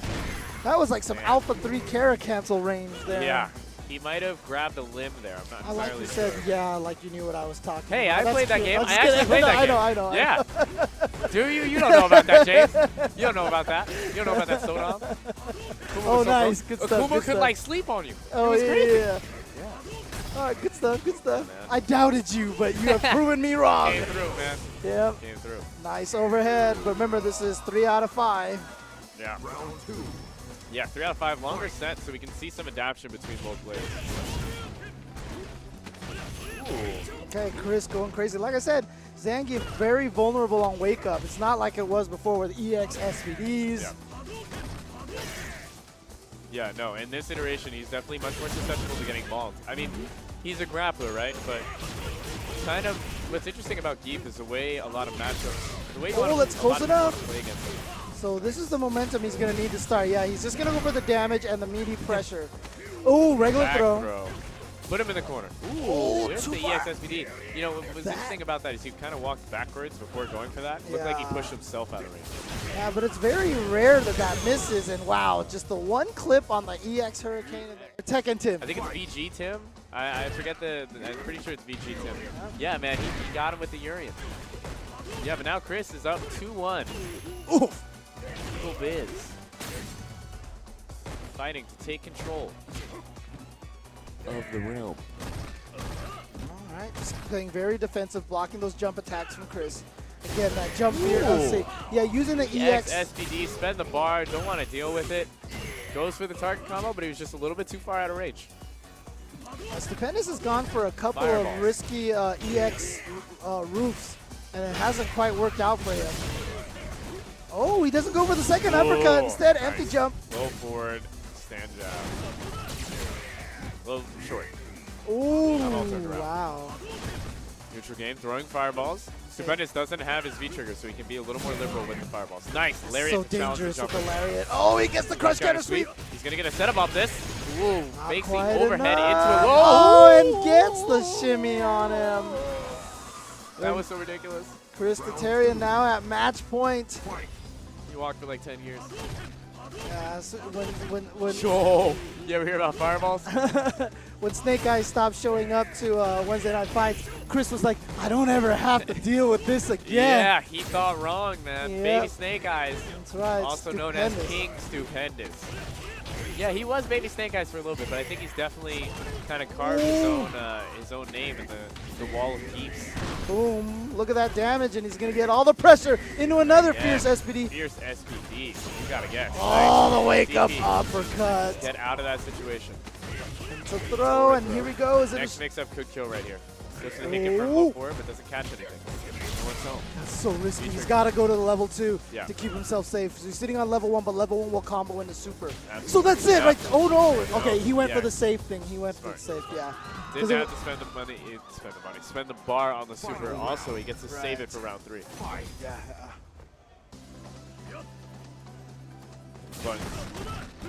That was like some Alpha 3 Kara cancel range there. Yeah. He might have grabbed a limb there. I'm not entirely like you said, yeah, like you knew what I was talking about. Hey, I played that game. I actually played that game. I know. Yeah. Do you? You don't know about that, James. You don't know about that. You don't know about that, Sodom. Oh, nice. Good stuff. Akuma could, like, sleep on you. Oh, yeah. All right, good stuff, good stuff. Yeah, I doubted you, but you have proven me wrong. Came through, man. Yep. Came through. Nice overhead, but remember, this is 3 out of 5. Yeah. Round 2. Yeah, 3 out of 5. Longer set, so we can see some adaptation between both players. Ooh. Okay, Chris going crazy. Like I said, Zangief very vulnerable on wake up. It's not like it was before with EX SVDs. Yeah. Yeah, no, in this iteration, he's definitely much more susceptible to getting mauled. I mean, he's a grappler, right? But kind of what's interesting about Geef is the way a lot of matchups, the way that's close enough. Play against him. So this is the momentum he's going to need to start. Yeah, he's just going to go for the damage and the meaty pressure. Oh, regular throw. Put him in the corner. Ooh, there's the EX SVD. You know, what was interesting about that is he kind of walked backwards before going for that. Looked like he pushed himself out of range. Yeah, but it's very rare that that misses. And wow, just the one clip on the EX Hurricane. Tekken Tim. I think it's VG Tim. I forget I'm pretty sure it's VG Tim. Yeah, man, he got him with the Urian. Yeah, but now Chris is up 2-1. Oof. Cool Biz. Fighting to take control of the realm. All right, just playing very defensive, blocking those jump attacks from Chris. Again, that jump here, yeah, using the EX. SVD, spend the bar, don't want to deal with it. Goes for the target combo, but he was just a little bit too far out of range. Stupendous has gone for a couple of risky EX roofs, and it hasn't quite worked out for him. Oh, he doesn't go for the second uppercut. Instead, empty jump. Low forward, stand jab. A little short. Ooh, wow. Neutral game, throwing fireballs. Stupendous doesn't have his V-trigger, so he can be a little more liberal with the fireballs. Nice, lariat. So dangerous with the lariat. Oh, he gets the crush counter sweep. He's going to get a setup off this. Ooh, facing overhead enough. into a Oh, and gets the shimmy on him. That was so ridiculous. Chris Tatarian now at match point. He walked for like 10 years. Yeah, so when you ever hear about fireballs? When Snake Eyes stopped showing up to Wednesday Night Fights, Chris was like, I don't ever have to deal with this again. Yeah, he thought wrong, man. Yep. Baby Snake Eyes. That's right. Also known as King Stupendous. Yeah, he was Baby Snake Eyes for a little bit, but I think he's definitely kind of carved his own name in the wall of Geefs. Boom. Look at that damage, and he's going to get all the pressure into another Fierce SVD. Fierce SVD. You got to guess. Oh, the wake-up uppercut. Get out of that situation. To throw, and here we go. Next mix-up could kill right here. Goes to the hit for forward, but doesn't catch anything. No one's home. That's so risky. He's got to go to the level 2 to keep himself safe. So he's sitting on level 1, but level 1 will combo into super. Absolutely. So that's it, right? Oh no! Okay, he went for the safe thing. He went for the safe, Didn't have to spend the money. Spend the bar on the super. Also, he gets to save it for round 3. Yeah. But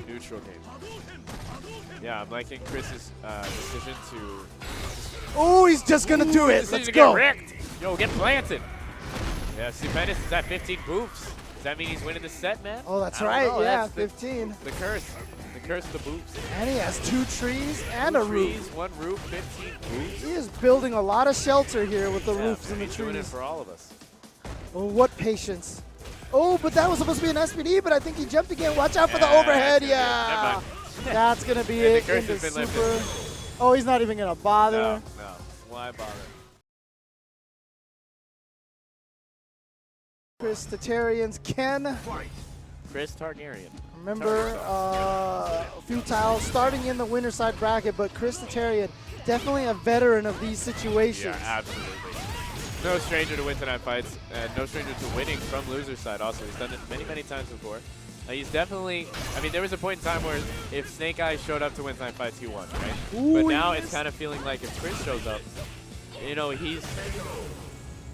neutral game. Yeah, I'm liking Chris's decision to. Oh, he's just gonna do it. Let's go. Get wrecked. Yo, get planted. Yeah, Stupendous is at 15 boops. Does that mean he's winning the set, man? Oh, that's right. Yeah, 15. The curse. The curse of the boops. And he has 2 trees and a roof. 1 roof, 15 boops. He is building a lot of shelter here with the roofs and the trees. He's doing it for all of us. Oh, what patience. Oh, but that was supposed to be an SVD, but I think he jumped again. Watch out for the overhead. Yeah. That's going to be it in the super. Oh, he's not even going to bother. No. Why bother? Chris Tatarian's Ken. Chris Targaryen. Remember, Futile starting in the winner side bracket, but Chris Tatarian, definitely a veteran of these situations. Yeah, absolutely. No stranger to Wednesday Night Fights, and no stranger to winning from loser side also. He's done it many, many times before. He's definitely, I mean, there was a point in time where if Snake Eyes showed up to Wednesday Night Fights, he won, right? Ooh, but now it's kind of feeling like if Chris shows up, you know, he's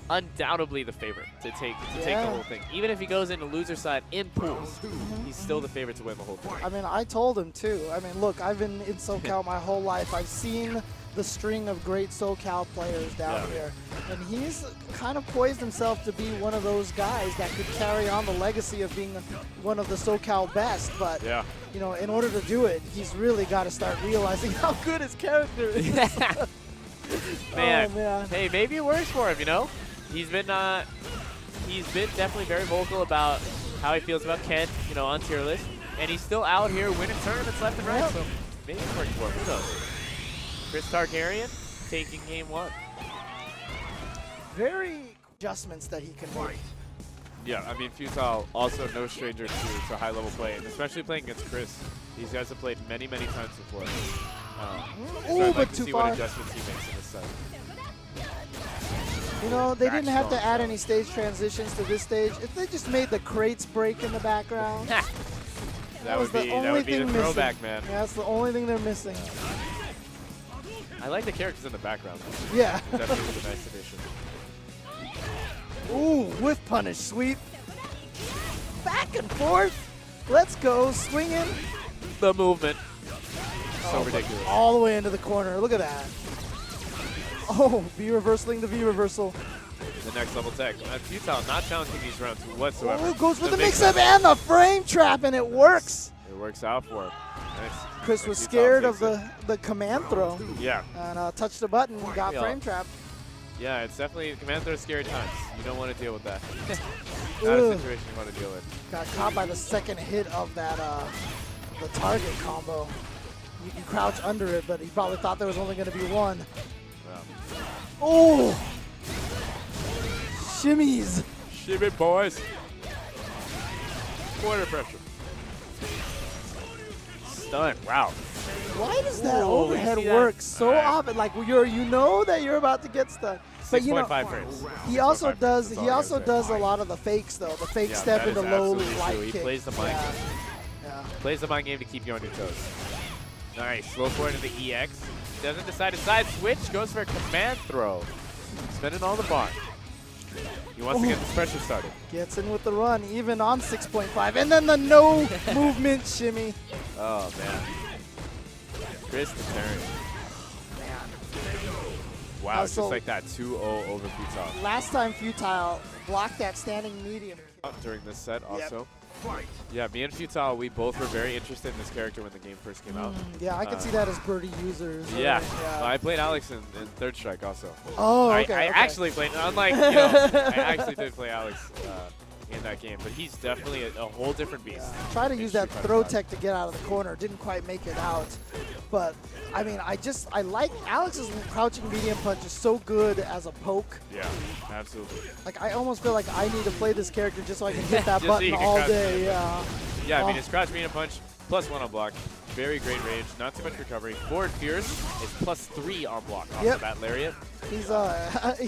undoubtedly the favorite to take the whole thing. Even if he goes into loser side in pools, he's still the favorite to win the whole thing. I mean, I told him too. I mean, look, I've been in SoCal my whole life. I've seen the string of great SoCal players down here. And he's kind of poised himself to be one of those guys that could carry on the legacy of being one of the SoCal best. But, you know, in order to do it, he's really got to start realizing how good his character is. Man. Oh, man. Hey, maybe it works for him, you know? He's been definitely very vocal about how he feels about Ken, you know, on tier list. And he's still out here winning tournaments left and right. So maybe it's working for him. Who knows? Chris Targaryen taking game 1. Very adjustments that he can make. Yeah, I mean, Futile also no stranger to high-level play, and especially playing against Chris. These guys have played many, many times before. So I'd like to see what adjustments he makes in this set. You know, they didn't have to strong add stuff. any stage transitions to this stage. If they just made the crates break in the background, that was would the be only the thing throwback, missing. man. Yeah, that's the only thing they're missing. I like the characters in the background. Yeah. Definitely was a nice addition. Ooh, whiff punish, sweep. Back and forth. Let's go, swinging. The movement. So Oh, ridiculous. All the way into the corner. Look at that. Oh, V reversaling the V reversal. The next level tech. Futile not challenging these rounds whatsoever. Oh, goes for the mix-up and the frame trap, and it works. It works out for him. Nice. Chris was Futile scared of takes the command throw. Yeah. And touched the button, got Yeah. frame trap. Yeah, it's definitely command throw scary times. You don't want to deal with that. Not a Ugh. situation you want to deal with. Got caught by the second hit of that the target combo. You can crouch under it, but he probably thought there was only going to be one. Yeah. Oh! Shimmies. Shimmy boys. Quarter pressure. Stun. Wow. Why does that Ooh, overhead you see that? work so All right. often? Like you know that you're about to get stuck. But you know, 6.5 frames. he also 6.5 does frames, he that's all I also gotta does say. a lot of the fakes though. The fake Yeah, step that into is low absolutely light true. He kick. plays the mind Yeah. game. Yeah. Plays the mind game to keep you on your toes. Nice. Slow forward into the EX. Doesn't decide to side switch. Goes for a command throw. Spending all the bar. He wants to get this pressure started. Gets in with the run, even on 6.5. And then the no movement shimmy. Oh, man. Chris Tatarian. Wow, So just like that 2-0 over Futile. Last time Futile blocked that standing medium. During this set also. Yeah, me and Futile, we both were very interested in this character when the game first came out. Yeah, I can see that as birdie users. Yeah. Well, I played Alex in Third Strike also. Oh, okay. I okay. actually played, unlike, I actually did play Alex in that game, but he's definitely a whole different beast. Try to use that Street throw Fighter tech to get out of the corner. Didn't quite make it out. But, I mean, I like Alex's crouching medium punch is so good as a poke. Yeah, absolutely. Like, I almost feel like I need to play this character just so I can hit that Just so button you can all crouch day. medium. Yeah. Yeah, I mean, Oh. his crouch medium punch, +1 on block. Very great range, not too much recovery. Forward fierce is +3 on block off Yep. of that lariat. He's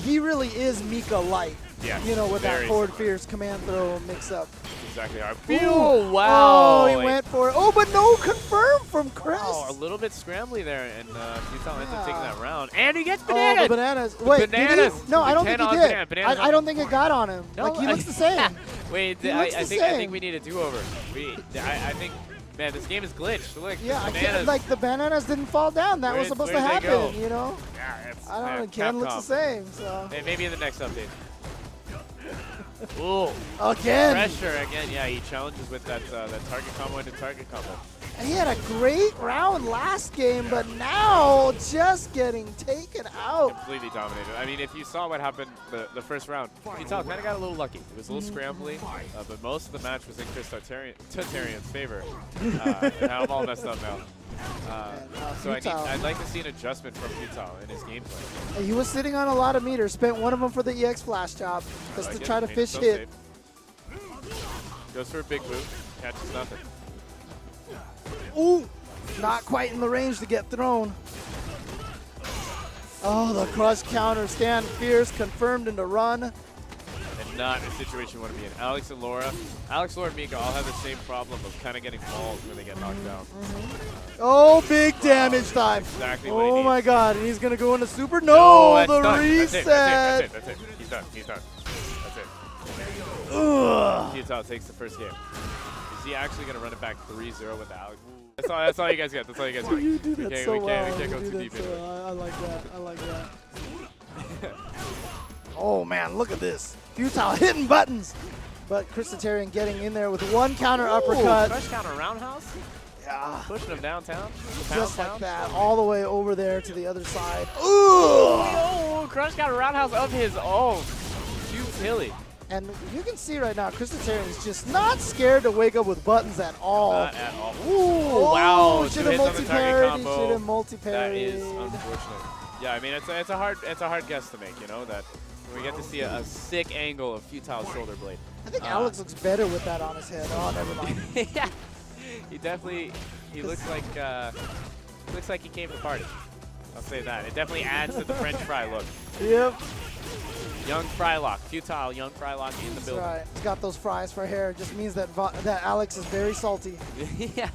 he really is Mika light. Yeah, You know, with that very forward similar. fierce command throw mix up. Exactly how I Ooh. feel. Oh, Wow. he went for it. Oh, but no confirm from Chris. Wow, a little bit scrambly there, and Futile ends up taking Yeah. that round. And he gets Oh, bananas. the bananas. Wait, bananas. did he? No, I don't think he Bananas, did. banana, bananas I don't think it got on him. No, Like, he looks the same. Wait, He I looks the think same. we need a do-over. I think, man, this game is glitched. Look, Yeah, I bananas. can't, like the bananas didn't fall down. That Where was did- supposed to where did they happen, go? you know? Yeah, it's, I don't know. man, Ken looks the Capcom. same, so. Hey, maybe in the next update. Ooh, Again. pressure again. Yeah, he challenges with that target combo into target combo. And he had a great round last game, but now just getting taken out. Completely dominated. I mean, if you saw what happened the first round, Futile kind of got a little lucky. It was a little scrambly, but most of the match was in Chris Tatarian's favor. And now I'm all messed up now. So Futile. I'd like to see an adjustment from Futile in his gameplay. He was sitting on a lot of meters, spent one of them for the EX flash job, just to try to Made fish himself hit. safe. Goes for a big move, catches nothing. Ooh, not quite in the range to get thrown. Oh, the crush counter, stand fierce, confirmed into run. And not a situation you want to be in. Alex, Laura, and Mika all have the same problem of kind of getting mauled when they get knocked down. Oh, big damage time. Exactly what he Oh needs. my god, and he's going to go into super. No, that's the done. reset. That's it. He's done. That's it. Ugh. Futile takes the first game. Is he actually going to run it back 3-0 with Alex? That's all you guys get. That's all you guys get. You do that so well. We can't go You do too that deep so into it. well. I like that. I like that. Oh man, look at this. Futile hitting buttons. But Chris Tatarian getting in there with one counter uppercut. Crush counter roundhouse? Yeah. Pushing him downtown. Just like that, all the way over there to the other side. Ooh! Oh, crush counter roundhouse of his own. Futile. And you can see right now, Chris Tatarian is just not scared to wake up with buttons at all. Not at all. Ooh! Wow. Should Two have hits on the target multi-parried. combo. Should have multi-parried. That is unfortunate. Yeah, I mean it's a hard guess to make. You know that we get to see a sick angle of Futile shoulder blade. I think Alex looks better with that on his head. Oh, never mind. Yeah, he looks like he came to party. I'll say that. It definitely adds to the French fry look. Yep. Young Frylock, Futile, Young Frylock in the That's building. right. He's got those fries for hair. It just means that that Alex is very salty. Yeah,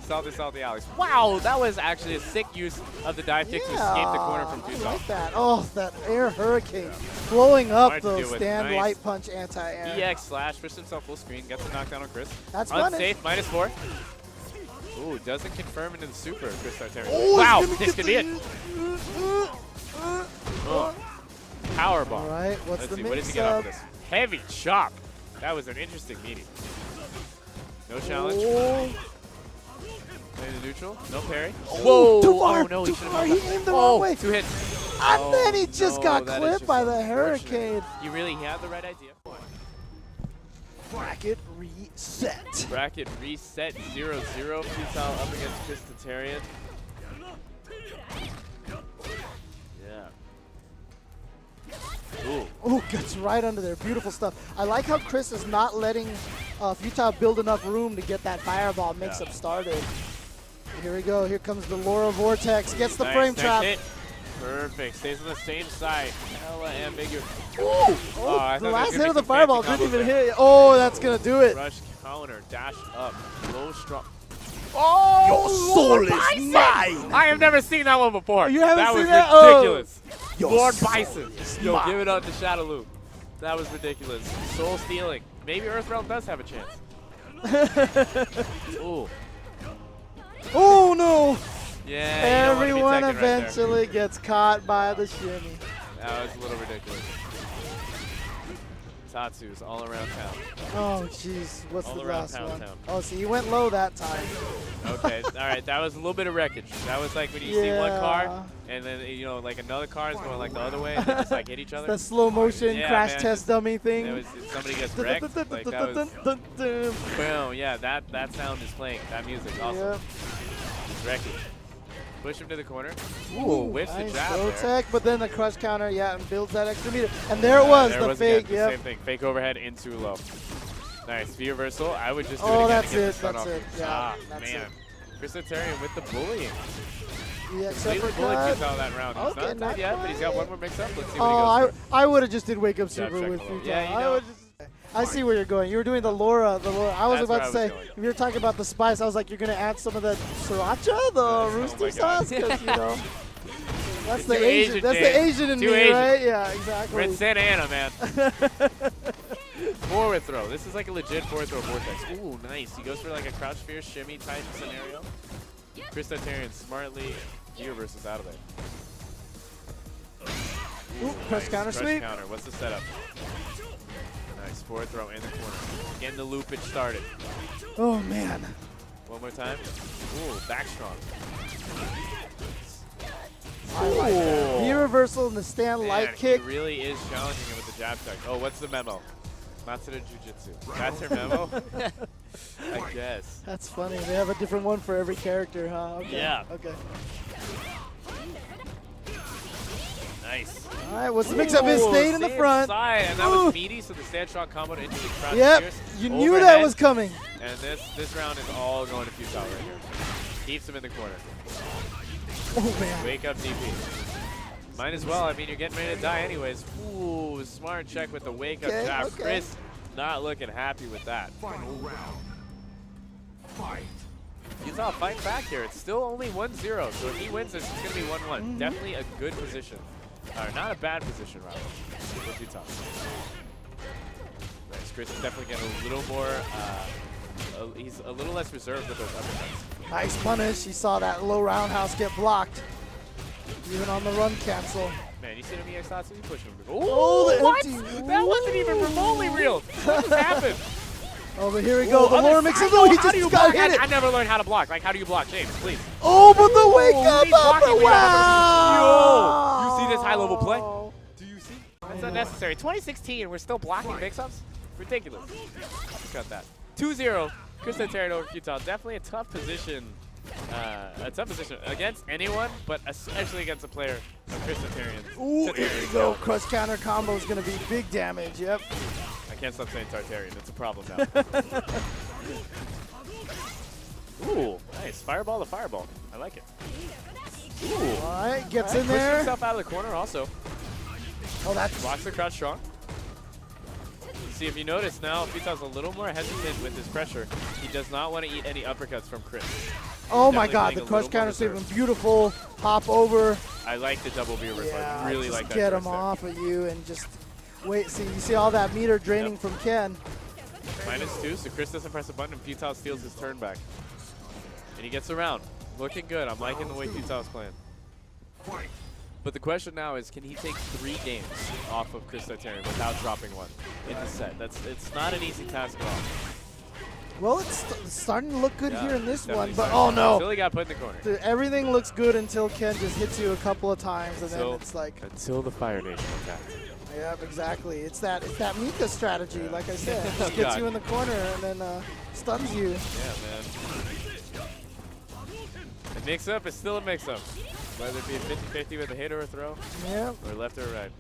salty, salty Alex. Wow, that was actually a sick use of the dive kick to escape the corner from I Futile. like that. Oh, that air hurricane blowing up Hard to those deal with. stand Nice. light punch anti-air. EX slash, pushed himself full screen, gets a knockdown on Chris. That's unsafe, -4. Ooh, doesn't confirm into the super, Chris Tatarian. Oh, wow, he's gonna this get could be it. Power bomb. All right, what's Let's the see, mix what does he get off of up? this? Heavy chop. That was an interesting meeting. No challenge. Oh, Play the neutral. No parry. oh, too far, Oh, no, too he should've far. not He done- aimed the wrong way. 2 hits. And then he just got that is clipped just by the unfortunate. hurricane. He had the right idea. Bracket reset. Bracket reset 0-0. Futile up against Chris Tatarian. Yeah. Ooh. Oh, gets right under there. Beautiful stuff. I like how Chris is not letting Futile build enough room to get that fireball mix-up started. Here we go. Here comes the Laura Vortex. Gets the Nice, frame nice trap. hit. Perfect. Stays on the same side. Hella ambiguous. Ooh. I Oh, thought the there was last gonna hit be of the some fireball fancy didn't even combos there. hit. Oh, that's going to do it. Rush counter, dash up, low strong. Oh, Your soul is mine. I have never seen that one before. You haven't that seen was that? Oh. ridiculous. Your Lord soul Bison. is Yo, mine. give it up to Shadow Loop. That was ridiculous. Soul stealing. Maybe Earthrealm does have a chance. Ooh. Oh, no. Yeah, Everyone eventually gets caught by the shimmy. That was a little ridiculous. Tatsu's all around town. Oh, jeez. What's All the around last Pound one? Town. Oh, see, he went low that time. Okay, all right, that was a little bit of wreckage. That was like when you see one car, Yeah. and then, you know, like another car is going like the other way, and they just like hit each other. The slow motion Yeah, crash man, test just- dummy thing. It was, somebody gets wrecked, like that was, boom, yeah, that sound is playing, that music, awesome. Yep. Wreckage. Push him to the corner. Ooh, whiffs the Nice jab low there. tech, but then the crush counter, yeah, and builds that extra meter. And there it was, There the was fake, again, yep. Same thing, fake overhead in too low. Nice, V reversal. I would just do it Oh, again that's to get it, the stun that's off. it, yeah, Ah, that's man. it. Chris Tatarian with the bullying. Yeah, except Completely for bullied cut. Futile that round. He's Okay, not not dead yet, but he's got quite. one more mix-up. Let's see Oh, what he goes for. I would have just did wake up Jab super check with below. Futile. Yeah, you I know. would just. I see where you're going. You were doing the Laura. I was That's about where to I was say, going. if you were talking about the spice, I was like, you're going to add some of the sriracha, the Oh rooster my God. sauce, because, you know, that's It's the too Asian. Asian, That's James. the Asian in Too me, Asian. right? Yeah, exactly. Red Santa Ana, man. Forward throw. This is like a legit forward throw vortex. Ooh, nice. He goes for like a crouch fear shimmy type scenario. Chris Tatarian smartly reverses out of it. Ooh, crush Nice. counter Crush sweep. counter. What's the setup? Nice. Forward throw in the corner. Getting the loopage started. Oh, man. One more time. Ooh, back strong. I like that. V reversal and the stand Man, light kick. He really is challenging him with the jab tech. Oh, what's the memo? Matsuda Jiu-Jitsu. That's your memo? I guess. That's funny. They have a different one for every character, huh? Okay. Yeah. Okay. Nice. All right, what's the mix-up is stayed in the Same front. Side, and that Ooh. was meaty, so the stand shot combo into the crouch Yep, pierce. you knew that Overhead. was coming. And this round is all going to Futile right here. Keeps him in the corner. Oh, man. Wake up DP. Might as well. I mean, you're getting ready to die anyways. Ooh, smart check with the wake up Okay, jab. okay. Chris not looking happy with that. Final round. Fight. Futile fighting back here. It's still only 1-0, so if he wins this, it's going to be 1-1. Definitely a good position. Or not a bad position, rather, for Futile. Nice. Chris is definitely getting a little more, he's a little less reserved with those uppercuts. Nice punish. You saw that low roundhouse get blocked. Even on the run cancel. Man, you see him EX Tatsu? You push him. Oh, the what? empty. That wasn't even remotely real. What just happened? Oh, but here we go. The other lower mix side. is low. He How do you just got block? hit I it. never learned how to block. Like, how do you block, James? Please. Oh, but the wake Oh, up he's blocking upper. me. Wow. Yo, you see this high-level play? Do you see? That's unnecessary. 2016, we're still blocking mix-ups? Ridiculous. Cut that. 2-0. Chris Tatarian over Futile. Definitely a tough position. Against anyone, but especially against a player of Chris Tatarian's. Ooh, here we go. Crush counter combo is going to be big damage. Yep. I can't stop saying Tatarian. It's a problem now. Ooh, nice. Fireball to fireball. I like it. Ooh. All right, gets All right, in pushed there. himself out of the corner also. Oh, that's Blocks the crouch strong. See, if you notice now, Futile's a little more hesitant with his pressure. He does not want to eat any uppercuts from Chris. oh my God, the crush counter sweep, beautiful hop over. I like the double B reverse. Yeah, I really just like that. get choice him there. off of you and just wait. See, you see all that meter draining from Ken. -2, so Chris doesn't press a button and Futile steals his turn back. And he gets around. Looking good. I'm liking the way Futile's playing. Fight. But the question now is, can he take 3 games off of Chris Tatarian without dropping one in the set? It's not an easy task at all. Well, it's starting to look good Yeah, here in this one, definitely but starting. oh no. Until he got put in the corner. Dude, everything looks good until Ken just hits you a couple of times, and then it's like, Until the Fire Nation attacked. yep, exactly. It's that Mika strategy, like I said. Just Oh, gets God. you in the corner and then stuns you. Yeah, man. The mix-up is still a mix-up. Whether it be a 50-50 with a hit or a throw, Yep. or left or right.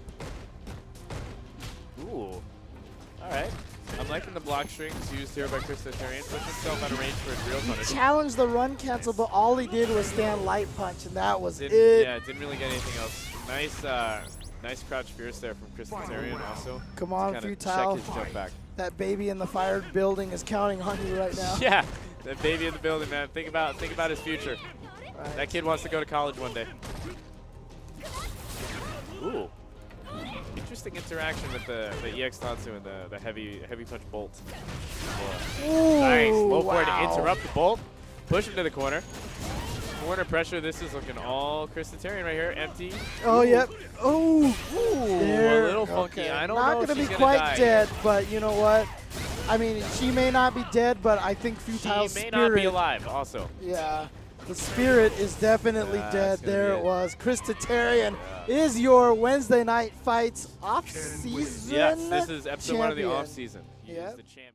Ooh. All right. I'm liking the block strings used here by Chris Tatarian. Puts himself out of range for his real punish. Challenged the run cancel, but all he did was stand light punch, and that was it. Yeah, didn't really get anything else. Nice crouch fierce there from Chris Tatarian also. Come on, Kinda Futile. check his jump back. That baby in the fired building is counting on you right now. Yeah, that baby in the building, man. Think about his future. Right. That kid wants to go to college one day. Ooh. Interesting interaction with the EX Tatsu and the heavy punch bolt. Ooh, Nice. Low forward to wow. interrupt the bolt. Push him to the corner. Corner pressure. This is looking all Chris Tatarian right here. Empty. Oh, yep. Oh, Ooh, there. a little funky. Okay. I don't Not know if gonna she's be gonna quite die. dead, but you know what? I mean, she may not be dead, but I think Futile's She may spirit. not be alive also. Yeah, the spirit is definitely Yeah, dead. it's gonna There be it was. Chris Tatarian is your Wednesday Night Fights off-season Yes, this is episode 1 of the champion. off season. He Yep. is the champion.